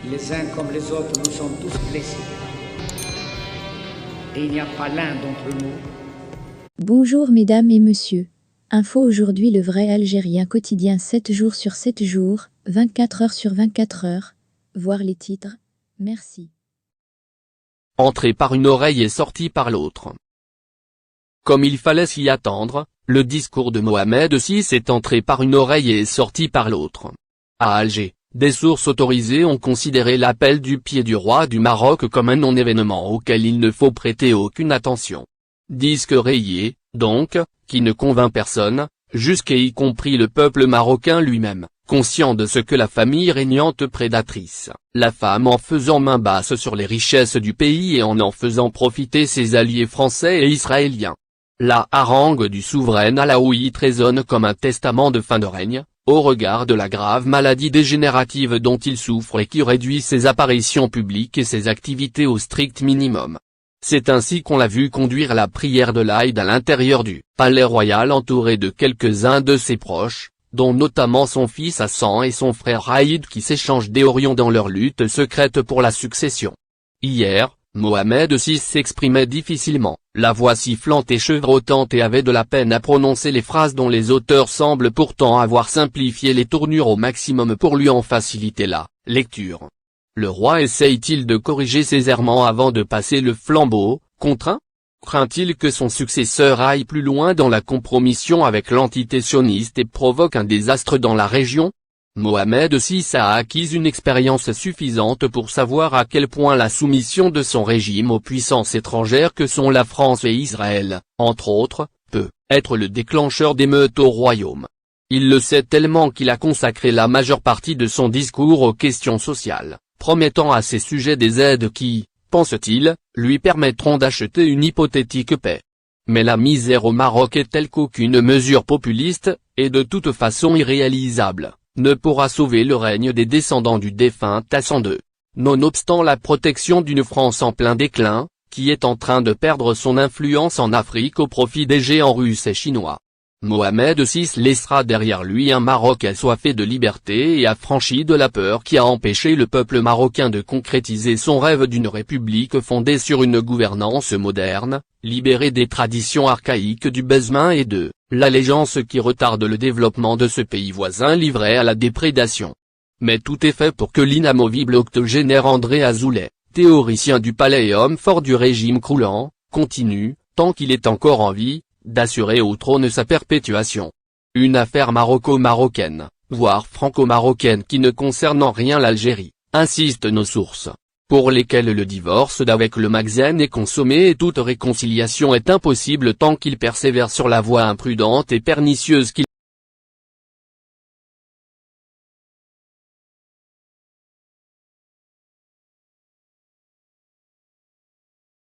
Les uns comme les autres, nous sommes tous blessés. Et il n'y a pas l'un d'entre nous. Bonjour mesdames et messieurs. Info aujourd'hui, le vrai Algérien quotidien, 7 jours sur 7 jours, 24 heures sur 24 heures. Voir les titres. Merci. Entré par une oreille et sorti par l'autre. Comme il fallait s'y attendre, le discours de Mohamed VI est entré par une oreille et est sorti par l'autre. À Alger, des sources autorisées ont considéré l'appel du pied du roi du Maroc comme un non-événement auquel il ne faut prêter aucune attention. Disque rayé, donc, qui ne convainc personne, jusqu'à y compris le peuple marocain lui-même, conscient de ce que la famille régnante prédatrice, la femme en faisant main basse sur les richesses du pays et en faisant profiter ses alliés français et israéliens. La harangue du souverain alaouite résonne comme un testament de fin de règne, au regard de la grave maladie dégénérative dont il souffre et qui réduit ses apparitions publiques et ses activités au strict minimum. C'est ainsi qu'on l'a vu conduire la prière de l'Aïd à l'intérieur du palais royal entouré de quelques-uns de ses proches, dont notamment son fils Hassan et son frère Aïd qui s'échangent des horions dans leur lutte secrète pour la succession. Hier, Mohamed VI s'exprimait difficilement, la voix sifflante et chevrotante et avait de la peine à prononcer les phrases dont les auteurs semblent pourtant avoir simplifié les tournures au maximum pour lui en faciliter la lecture. Le roi essaye-t-il de corriger ses errements avant de passer le flambeau, contraint? Craint-il que son successeur aille plus loin dans la compromission avec l'entité sioniste et provoque un désastre dans la région? Mohamed VI a acquis une expérience suffisante pour savoir à quel point la soumission de son régime aux puissances étrangères que sont la France et Israël, entre autres, peut être le déclencheur d'émeutes au royaume. Il le sait tellement qu'il a consacré la majeure partie de son discours aux questions sociales, promettant à ces sujets des aides qui, pense-t-il, lui permettront d'acheter une hypothétique paix. Mais la misère au Maroc est telle qu'aucune mesure populiste, et de toute façon irréalisable, ne pourra sauver le règne des descendants du défunt Hassan II. Nonobstant la protection d'une France en plein déclin, qui est en train de perdre son influence en Afrique au profit des géants russes et chinois. Mohamed VI laissera derrière lui un Maroc assoiffé de liberté et affranchi de la peur qui a empêché le peuple marocain de concrétiser son rêve d'une république fondée sur une gouvernance moderne, libérée des traditions archaïques du besmin et de l'allégeance qui retarde le développement de ce pays voisin livré à la déprédation. Mais tout est fait pour que l'inamovible octogénaire André Azoulay, théoricien du palais et homme fort du régime croulant, continue, tant qu'il est encore en vie, d'assurer au trône sa perpétuation. Une affaire maroco-marocaine, voire franco-marocaine qui ne concerne en rien l'Algérie, insistent nos sources, pour lesquelles le divorce d'avec le Maghreb est consommé et toute réconciliation est impossible tant qu'il persévère sur la voie imprudente et pernicieuse qu'il